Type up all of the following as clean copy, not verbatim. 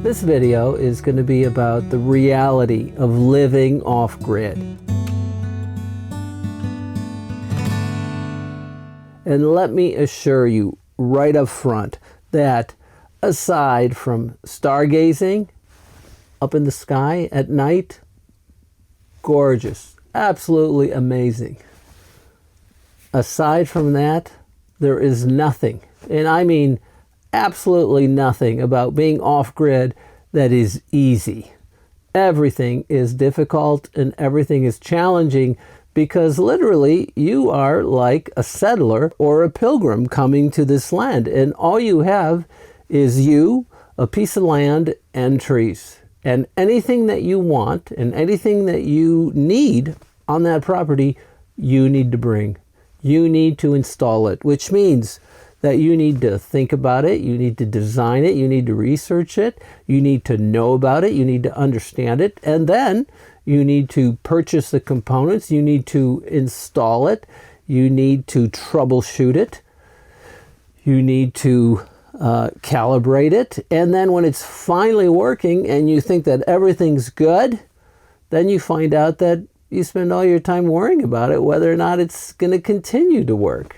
This video is going to be about the reality of living off-grid. And let me assure you right up front that aside from stargazing up in the sky at night, gorgeous, absolutely amazing. Aside from that, there is nothing, and I mean absolutely nothing about being off-grid that is easy. Everything is difficult and everything is challenging because literally you are like a settler or a pilgrim coming to this land, and all you have is you, a piece of land, and trees. And anything that you want and anything that you need on that property, you need to bring. You need to install it, which means that you need to think about it, you need to design it, you need to research it, you need to know about it, you need to understand it, and then you need to purchase the components, you need to install it, you need to troubleshoot it, you need to calibrate it, and then when it's finally working and you think that everything's good, then you find out that you spend all your time worrying about it, whether or not it's going to continue to work.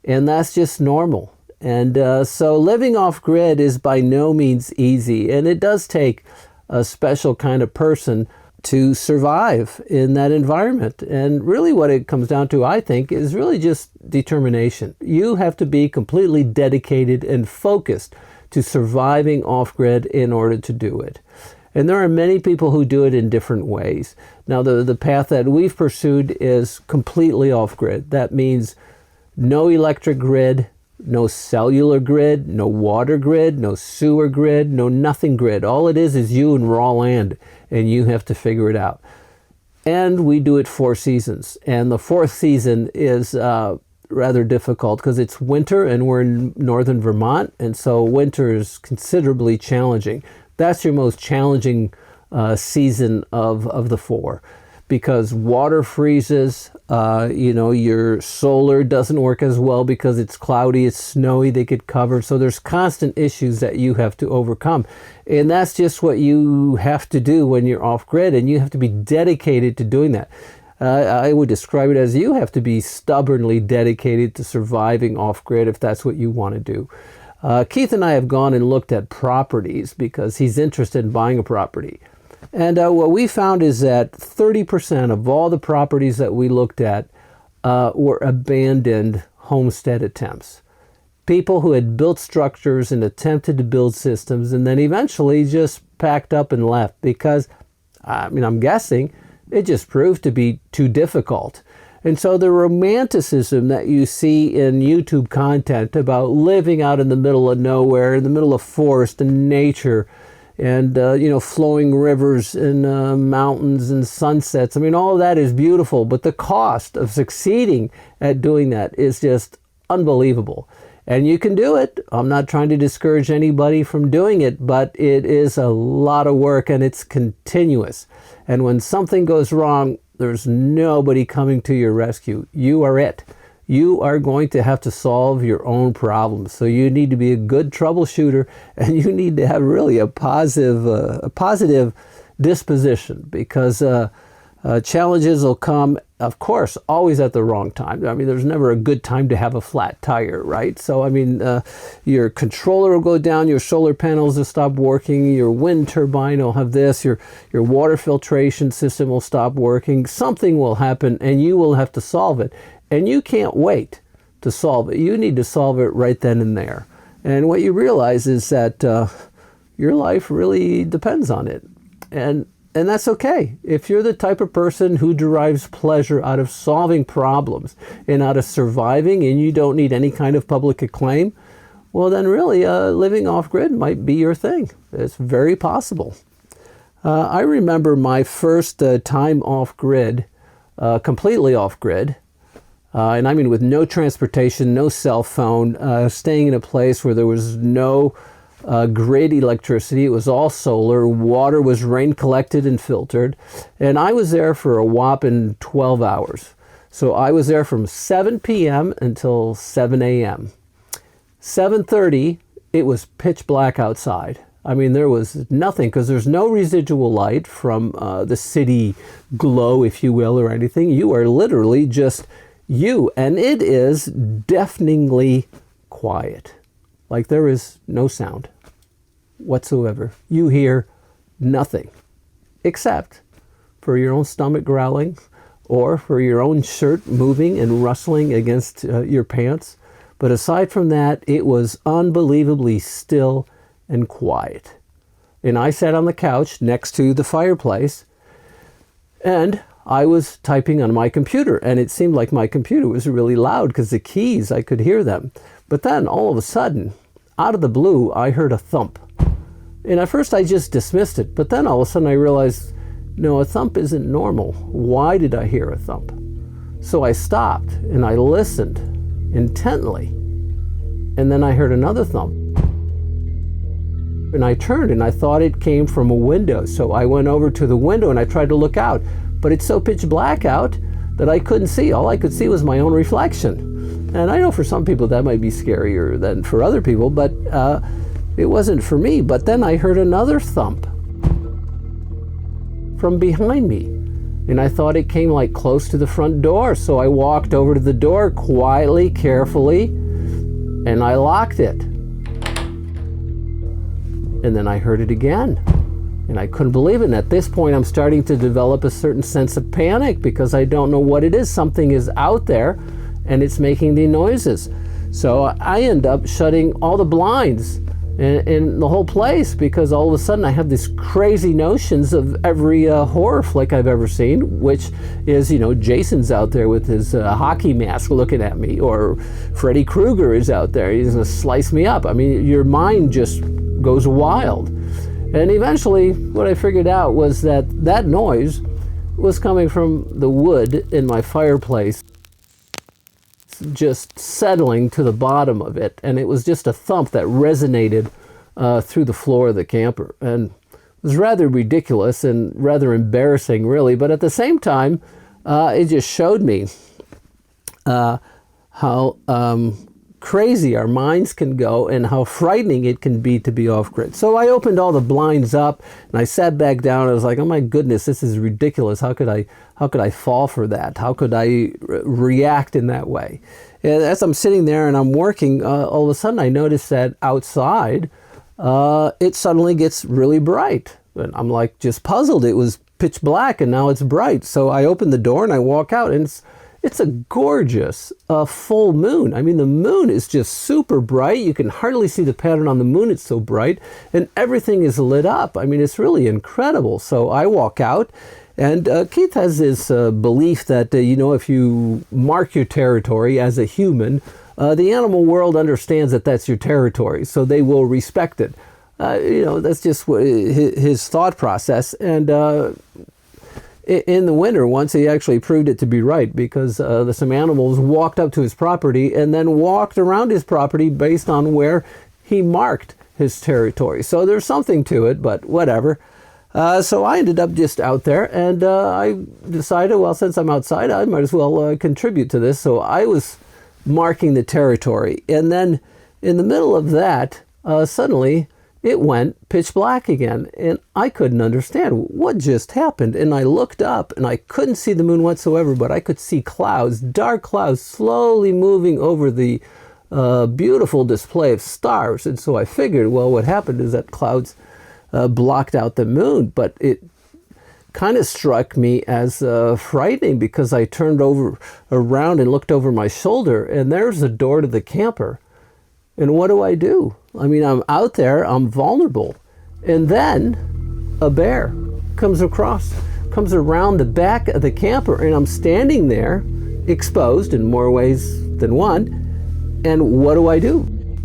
And that's just normal. And so living off-grid is by no means easy. And it does take a special kind of person to survive in that environment. And really what it comes down to, I think, is really just determination. You have to be completely dedicated and focused to surviving off-grid in order to do it. And there are many people who do it in different ways. Now, the path that we've pursued is completely off-grid. That means no electric grid, no cellular grid, no water grid, no sewer grid, no nothing grid. All it is you and raw land, and you have to figure it out. And we do it 4 seasons. And the 4th season is rather difficult because it's winter and we're in northern Vermont, and so winter is considerably challenging. That's your most challenging season of the 4. Because water freezes, your solar doesn't work as well because it's cloudy, it's snowy, they get covered. So there's constant issues that you have to overcome. And that's just what you have to do when you're off-grid, and you have to be dedicated to doing that. I would describe it as you have to be stubbornly dedicated to surviving off-grid if that's what you want to do. Keith and I have gone and looked at properties because he's interested in buying a property. And what we found is that 30% of all the properties that we looked at were abandoned homestead attempts. People who had built structures and attempted to build systems and then eventually just packed up and left because, I'm guessing, it just proved to be too difficult. And so the romanticism that you see in YouTube content about living out in the middle of nowhere, in the middle of forest and nature, and flowing rivers and mountains and sunsets. All of that is beautiful, but the cost of succeeding at doing that is just unbelievable. And you can do it. I'm not trying to discourage anybody from doing it, but it is a lot of work and it's continuous. And when something goes wrong, there's nobody coming to your rescue. You are it. You are going to have to solve your own problems. So you need to be a good troubleshooter, and you need to have really a positive disposition because challenges will come, of course, always at the wrong time. There's never a good time to have a flat tire, right? So, your controller will go down, your solar panels will stop working, your wind turbine will have this, your water filtration system will stop working, something will happen, and you will have to solve it. And you can't wait to solve it. You need to solve it right then and there. And what you realize is that your life really depends on it. And that's okay. If you're the type of person who derives pleasure out of solving problems and out of surviving and you don't need any kind of public acclaim, well then really living off-grid might be your thing. It's very possible. I remember my first time off-grid, completely off-grid, and with no transportation, no cell phone, staying in a place where there was no grid electricity. It was all solar. Water was rain collected and filtered. And I was there for a whopping 12 hours. So I was there from 7 p.m. until 7 a.m. 7:30, it was pitch black outside. I mean, there was nothing, because there's no residual light from the city glow, if you will, or anything. You are literally just you, and it is deafeningly quiet. Like there is no sound whatsoever. You hear nothing except for your own stomach growling or for your own shirt moving and rustling against your pants. But aside from that, it was unbelievably still and quiet. And I sat on the couch next to the fireplace, and I was typing on my computer, and it seemed like my computer was really loud because the keys, I could hear them. But then all of a sudden, out of the blue, I heard a thump. And at first I just dismissed it, but then all of a sudden I realized, no, a thump isn't normal. Why did I hear a thump? So I stopped and I listened intently, and then I heard another thump. And I turned and I thought it came from a window. So I went over to the window and I tried to look out, but it's so pitch black out that I couldn't see. All I could see was my own reflection. And I know for some people that might be scarier than for other people, but it wasn't for me. But then I heard another thump from behind me, and I thought it came like close to the front door. So I walked over to the door quietly, carefully, and I locked it. And then I heard it again, and I couldn't believe it. And at this point, I'm starting to develop a certain sense of panic because I don't know what it is. Something is out there, and it's making the noises. So I end up shutting all the blinds in the whole place, because all of a sudden I have these crazy notions of every horror flick I've ever seen, which is, you know, Jason's out there with his hockey mask looking at me, or Freddy Krueger is out there, he's gonna slice me up. I mean, your mind just goes wild. And eventually what I figured out was that that noise was coming from the wood in my fireplace, just settling to the bottom of it, and it was just a thump that resonated through the floor of the camper. And it was rather ridiculous and rather embarrassing, really, but at the same time it just showed me how crazy our minds can go and how frightening it can be to be off-grid. So I opened all the blinds up and I sat back down. I was like, oh my goodness, this is ridiculous. How could I fall for that? How could I react in that way? And as I'm sitting there and I'm working, all of a sudden I noticed that outside it suddenly gets really bright. And I'm like just puzzled. It was pitch black and now it's bright. So I open the door and I walk out, and it's a gorgeous full moon. I mean, the moon is just super bright. You can hardly see the pattern on the moon. It's so bright, and everything is lit up. I mean, it's really incredible. So I walk out, and Keith has this belief that, you know, if you mark your territory as a human, the animal world understands that that's your territory, so they will respect it. You know, that's just his thought process. And in the winter, once he actually proved it to be right, because some animals walked up to his property and then walked around his property based on where he marked his territory. So there's something to it, but whatever. So I ended up just out there, and I decided, well, since I'm outside, I might as well contribute to this. So I was marking the territory, and then in the middle of that, suddenly it went pitch black again, and I couldn't understand what just happened. And I looked up, and I couldn't see the moon whatsoever, but I could see clouds, dark clouds, slowly moving over the beautiful display of stars. And so I figured, well, what happened is that clouds blocked out the moon. But it kind of struck me as frightening, because I turned around and looked over my shoulder, and there's the door to the camper. And what do? I mean, I'm out there, I'm vulnerable. And then a bear comes around the back of the camper, and I'm standing there, exposed in more ways than one. And what do?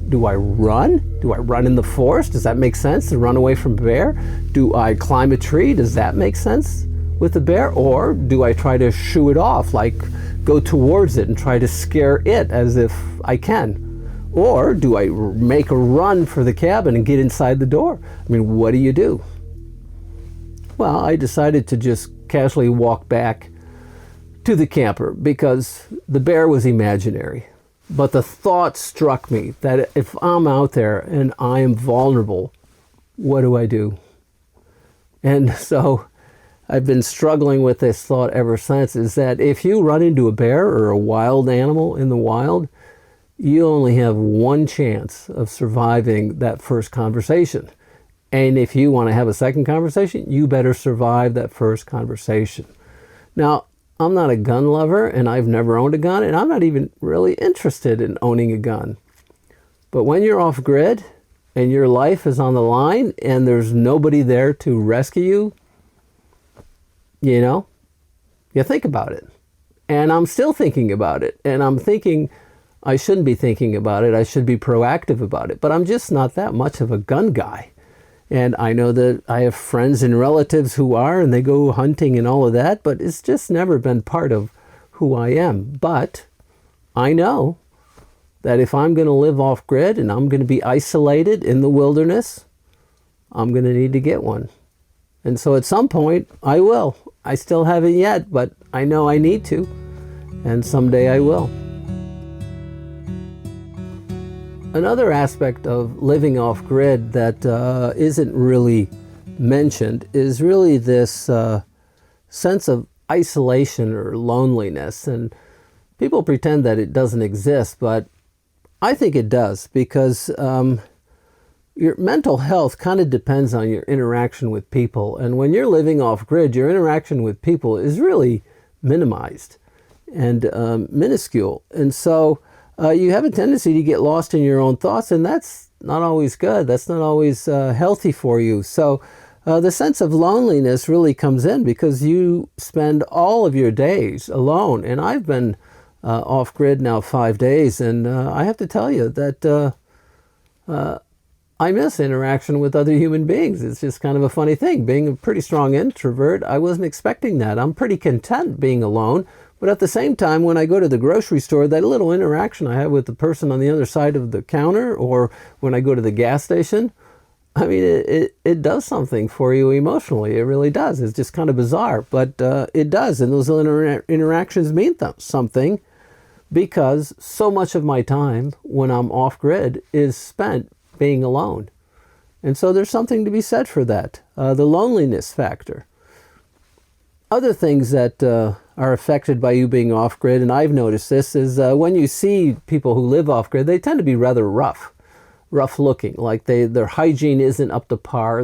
Do I run? Do I run in the forest? Does that make sense to run away from a bear? Do I climb a tree? Does that make sense with the bear? Or do I try to shoo it off, like go towards it and try to scare it as if I can? Or do I make a run for the cabin and get inside the door? I mean, what do? Well, I decided to just casually walk back to the camper, because the bear was imaginary. But the thought struck me that if I'm out there and I am vulnerable, what do I do? And so I've been struggling with this thought ever since, is that if you run into a bear or a wild animal in the wild, you only have one chance of surviving that first conversation. And if you want to have a second conversation, you better survive that first conversation. Now, I'm not a gun lover, and I've never owned a gun, and I'm not even really interested in owning a gun. But when you're off grid and your life is on the line and there's nobody there to rescue you, you think about it. And I'm still thinking about it. And I'm thinking I shouldn't be thinking about it. I should be proactive about it. But I'm just not that much of a gun guy. And I know that I have friends and relatives who are, and they go hunting and all of that, but it's just never been part of who I am. But I know that if I'm going to live off grid and I'm going to be isolated in the wilderness, I'm going to need to get one. And so at some point, I will. I still haven't yet, but I know I need to. And someday I will. Another aspect of living off grid that isn't really mentioned is really this sense of isolation or loneliness. And people pretend that it doesn't exist, but I think it does, because your mental health kind of depends on your interaction with people. And when you're living off grid, your interaction with people is really minimized and minuscule. And so you have a tendency to get lost in your own thoughts, and that's not always good. That's not always healthy for you. So the sense of loneliness really comes in because you spend all of your days alone. And I've been off grid now 5 days, and I have to tell you that I miss interaction with other human beings. It's just kind of a funny thing. Being a pretty strong introvert, I wasn't expecting that. I'm pretty content being alone. But at the same time, when I go to the grocery store, that little interaction I have with the person on the other side of the counter, or when I go to the gas station, I mean, it does something for you emotionally. It really does. It's just kind of bizarre, but it does. And those interactions mean something, because so much of my time when I'm off grid is spent being alone. And so there's something to be said for that, the loneliness factor. Other things that are affected by you being off grid, and I've noticed this, is when you see people who live off grid, they tend to be rather rough looking, like their hygiene isn't up to par,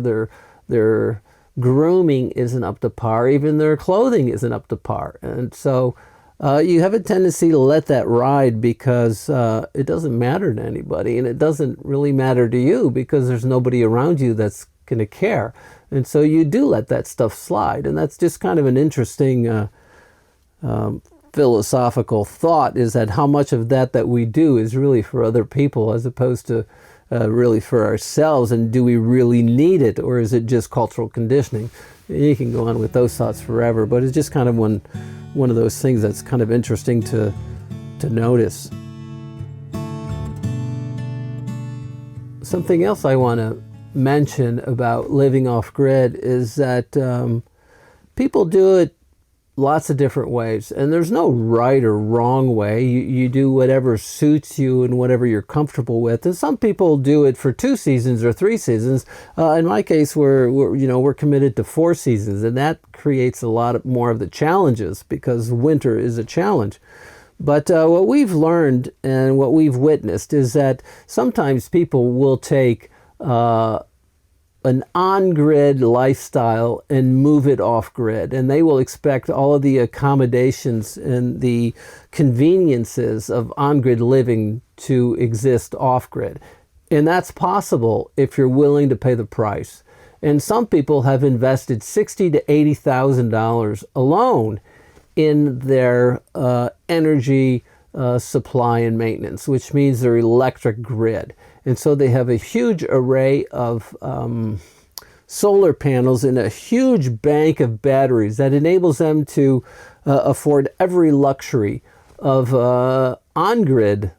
their grooming isn't up to par, even their clothing isn't up to par. And so you have a tendency to let that ride because it doesn't matter to anybody, and it doesn't really matter to you because there's nobody around you that's going to care. And so you do let that stuff slide. And that's just kind of an interesting philosophical thought, is that how much of that we do is really for other people as opposed to really for ourselves. And do we really need it, or is it just cultural conditioning? You can go on with those thoughts forever, but it's just kind of one of those things that's kind of interesting to notice. Something else I want to mention about living off grid is that people do it lots of different ways, and there's no right or wrong way. You do whatever suits you and whatever you're comfortable with. And some people do it for 2 seasons or 3 seasons. In my case, we're committed to 4 seasons, and that creates a lot more of the challenges because winter is a challenge. But what we've learned and what we've witnessed is that sometimes people will take an on-grid lifestyle and move it off-grid, and they will expect all of the accommodations and the conveniences of on-grid living to exist off-grid. And that's possible if you're willing to pay the price. And some people have invested $60,000 to $80,000 alone in their energy supply and maintenance, which means their electric grid. And so they have a huge array of solar panels and a huge bank of batteries that enables them to afford every luxury of on-grid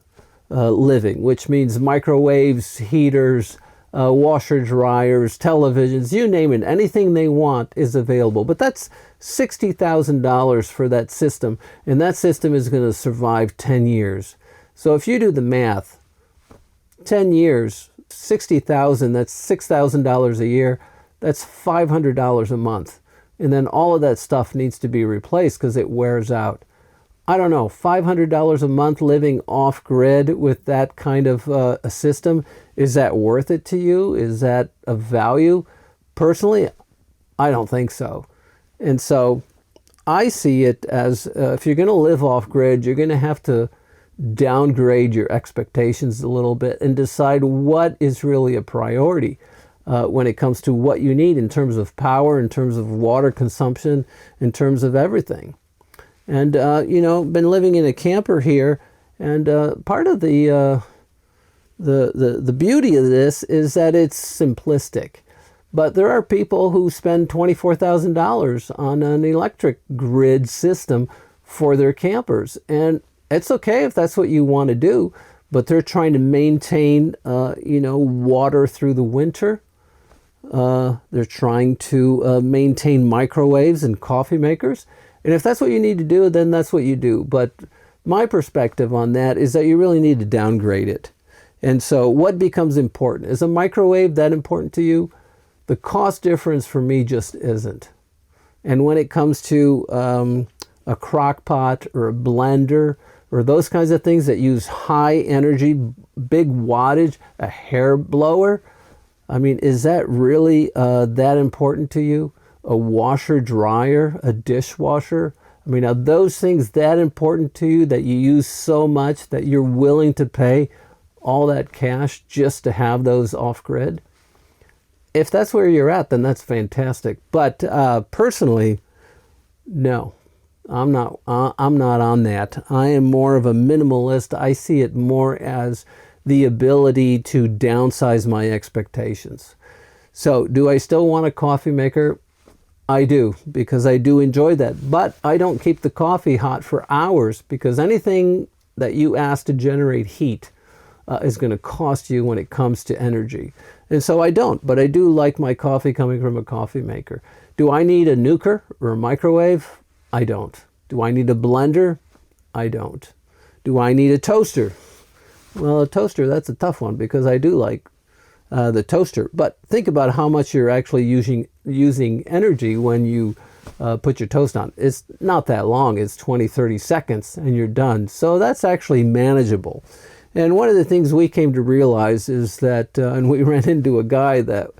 living, which means microwaves, heaters, washer dryers, televisions, you name it. Anything they want is available. But that's $60,000 for that system, and that system is going to survive 10 years. So if you do the math, 10 years, $60,000, that's $6,000 a year. That's $500 a month. And then all of that stuff needs to be replaced because it wears out. I don't know, $500 a month living off-grid with that kind of a system, is that worth it to you? Is that of value? Personally, I don't think so. And so I see it as if you're going to live off-grid, you're going to have to downgrade your expectations a little bit and decide what is really a priority when it comes to what you need in terms of power, in terms of water consumption, in terms of everything. And, you know, been living in a camper here, and part of the beauty of this is that it's simplistic. But there are people who spend $24,000 on an electric grid system for their campers. And it's okay if that's what you want to do, but they're trying to maintain, you know, water through the winter. They're trying to maintain microwaves and coffee makers. And if that's what you need to do, then that's what you do. But my perspective on that is that you really need to downgrade it. And so what becomes important? Is a microwave that important to you? The cost difference for me just isn't. And when it comes to a crock pot or a blender or those kinds of things that use high energy, big wattage, a hair blower, I mean, is that really that important to you? A washer, dryer, a dishwasher? I mean, are those things that important to you that you use so much that you're willing to pay all that cash just to have those off-grid? If that's where you're at, then that's fantastic. But personally, no, I'm not on that. I am more of a minimalist. I see it more as the ability to downsize my expectations. So do I still want a coffee maker? I do, because I do enjoy that. But I don't keep the coffee hot for hours, because anything that you ask to generate heat is going to cost you when it comes to energy. And so I don't, but I do like my coffee coming from a coffee maker. Do I need a nuker or a microwave? I don't. Do I need a blender? I don't. Do I need a toaster? Well, a toaster, that's a tough one, because I do like the toaster. But think about how much you're actually using energy when you put your toast on. It's not that long. It's 20, 30 seconds and you're done. So that's actually manageable. And one of the things we came to realize is that, and we ran into a guy that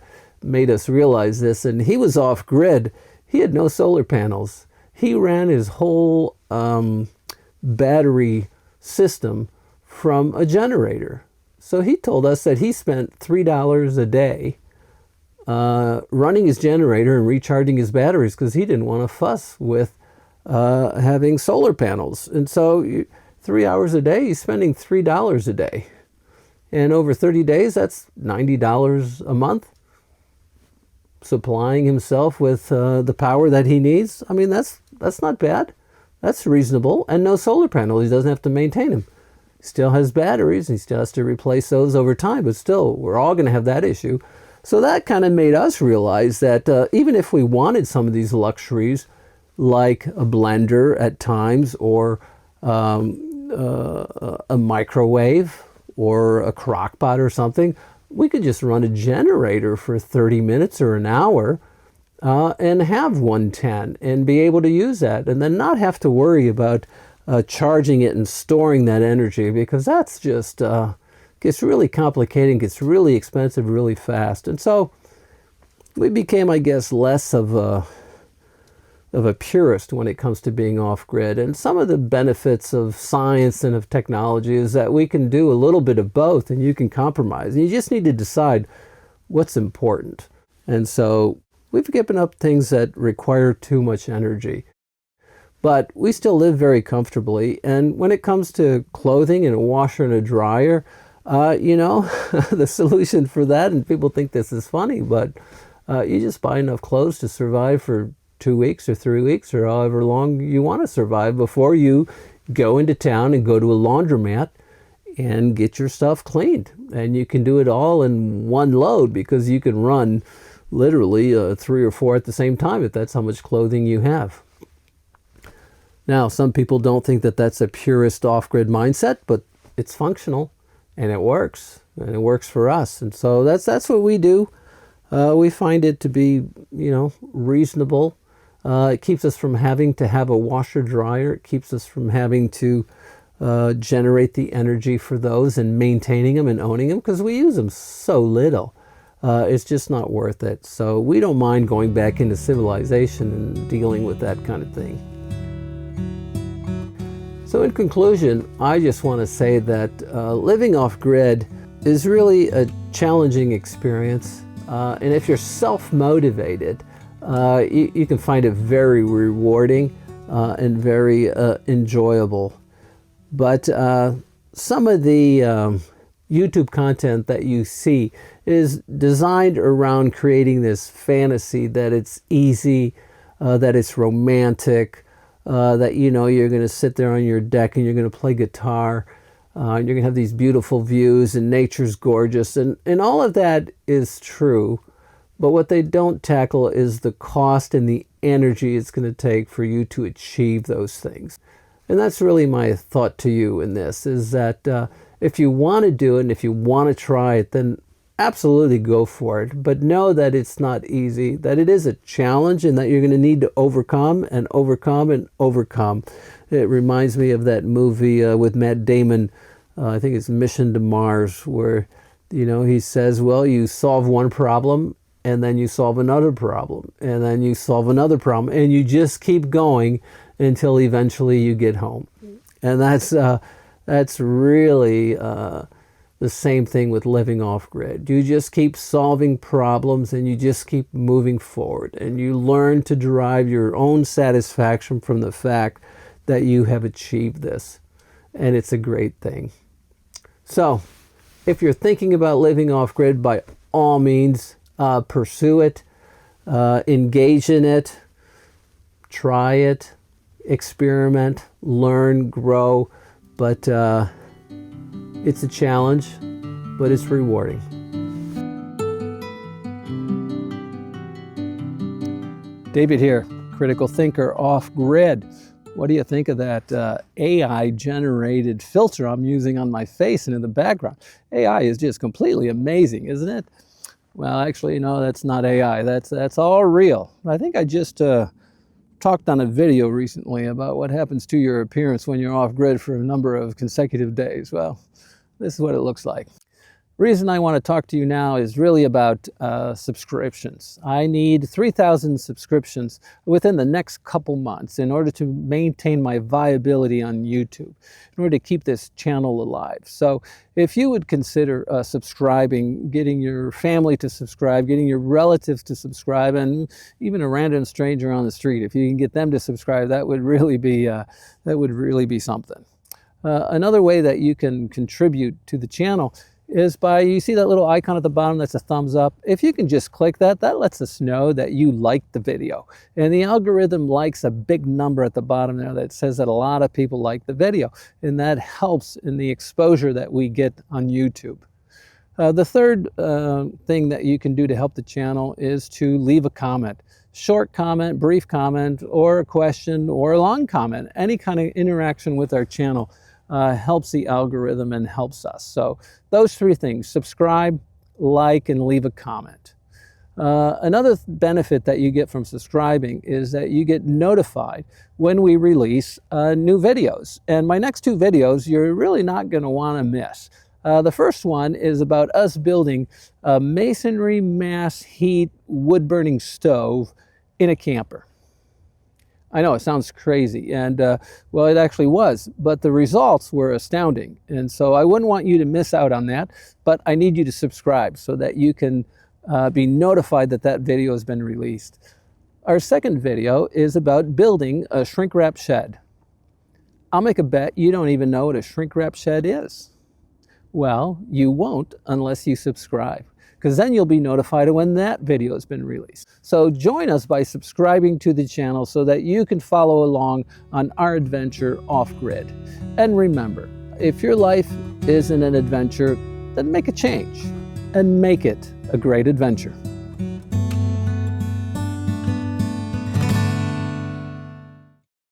made us realize this, and he was off grid. He had no solar panels. He ran his whole battery system from a generator. So he told us that he spent $3 a day running his generator and recharging his batteries, because he didn't want to fuss with having solar panels. And so 3 hours a day, he's spending $3 a day. And over 30 days, that's $90 a month, supplying himself with the power that he needs. I mean, that's not bad. That's reasonable. And no solar panels. He doesn't have to maintain them. He still has batteries. He still has to replace those over time. But still, we're all going to have that issue. So that kind of made us realize that even if we wanted some of these luxuries, like a blender at times, or a microwave or a crock pot or something, we could just run a generator for 30 minutes or an hour and have 110 and be able to use that, and then not have to worry about charging it and storing that energy, because that's just gets really complicated, gets really expensive really fast. And so we became, I guess, less of a purist when it comes to being off-grid. And some of the benefits of science and of technology is that we can do a little bit of both, and you can compromise. And you just need to decide what's important. And so we've given up things that require too much energy. But we still live very comfortably. And when it comes to clothing and a washer and a dryer, you know, the solution for that, and people think this is funny, but you just buy enough clothes to survive for 2 weeks or 3 weeks or however long you want to survive before you go into town and go to a laundromat and get your stuff cleaned. And you can do it all in one load, because you can run literally 3 or 4 at the same time if that's how much clothing you have. Now, some people don't think that that's a purist off-grid mindset, but it's functional. and it works, and it works for us. And so that's what we do. We find it to be, reasonable. It keeps us from having to have a washer dryer. It keeps us from having to generate the energy for those and maintaining them and owning them, because we use them so little. It's just not worth it. So we don't mind going back into civilization and dealing with that kind of thing. So in conclusion, I just want to say that living off-grid is really a challenging experience. And if you're self-motivated, you can find it very rewarding and very enjoyable. But some of the YouTube content that you see is designed around creating this fantasy that it's easy, that it's romantic, that you're going to sit there on your deck and you're going to play guitar, and you're going to have these beautiful views and nature's gorgeous, and all of that is true. But what they don't tackle is the cost and the energy it's going to take for you to achieve those things. And that's really my thought to you in this, is that if you want to do it and if you want to try it, then absolutely go for it. But know that it's not easy, that it is a challenge, and that you're going to need to overcome and overcome and overcome. It reminds me of that movie with Matt Damon, I think it's Mission to Mars, where he says, well, you solve one problem, and then you solve another problem, and then you solve another problem, and you just keep going until eventually you get home. And that's really the same thing with living off-grid. You just keep solving problems, and you just keep moving forward, and you learn to derive your own satisfaction from the fact that you have achieved this, and it's a great thing. So if you're thinking about living off-grid, by all means, pursue it, engage in it, try it, experiment, learn, grow, but it's a challenge, but it's rewarding. David here, critical thinker, off-grid. What do you think of that AI-generated filter I'm using on my face and in the background? AI is just completely amazing, isn't it? Well, actually, no, that's not AI. That's all real. I think I just talked on a video recently about what happens to your appearance when you're off-grid for a number of consecutive days. Well, this is what it looks like. Reason I want to talk to you now is really about subscriptions. I need 3,000 subscriptions within the next couple months in order to maintain my viability on YouTube, in order to keep this channel alive. So if you would consider subscribing, getting your family to subscribe, getting your relatives to subscribe, and even a random stranger on the street, if you can get them to subscribe, that would really be something. Another way that you can contribute to the channel is by, you see that little icon at the bottom that's a thumbs up? If you can just click that, that lets us know that you like the video. And the algorithm likes a big number at the bottom there that says that a lot of people like the video. And that helps in the exposure that we get on YouTube. The third thing that you can do to help the channel is to leave a comment. Short comment, brief comment, or a question, or a long comment. Any kind of interaction with our channel helps the algorithm and helps us. So those three things: subscribe, like, and leave a comment. Another benefit that you get from subscribing is that you get notified when we release new videos. And my next two videos you're really not going to want to miss. The first one is about us building a masonry mass heat wood-burning stove in a camper. I know it sounds crazy, and well, it actually was, but the results were astounding. And so I wouldn't want you to miss out on that, but I need you to subscribe so that you can be notified that that video has been released. Our second video is about building a shrink wrap shed. I'll make a bet you don't even know what a shrink wrap shed is. Well, you won't unless you subscribe, because then you'll be notified when that video has been released. So join us by subscribing to the channel so that you can follow along on our adventure off-grid. And remember, if your life isn't an adventure, then make a change and make it a great adventure.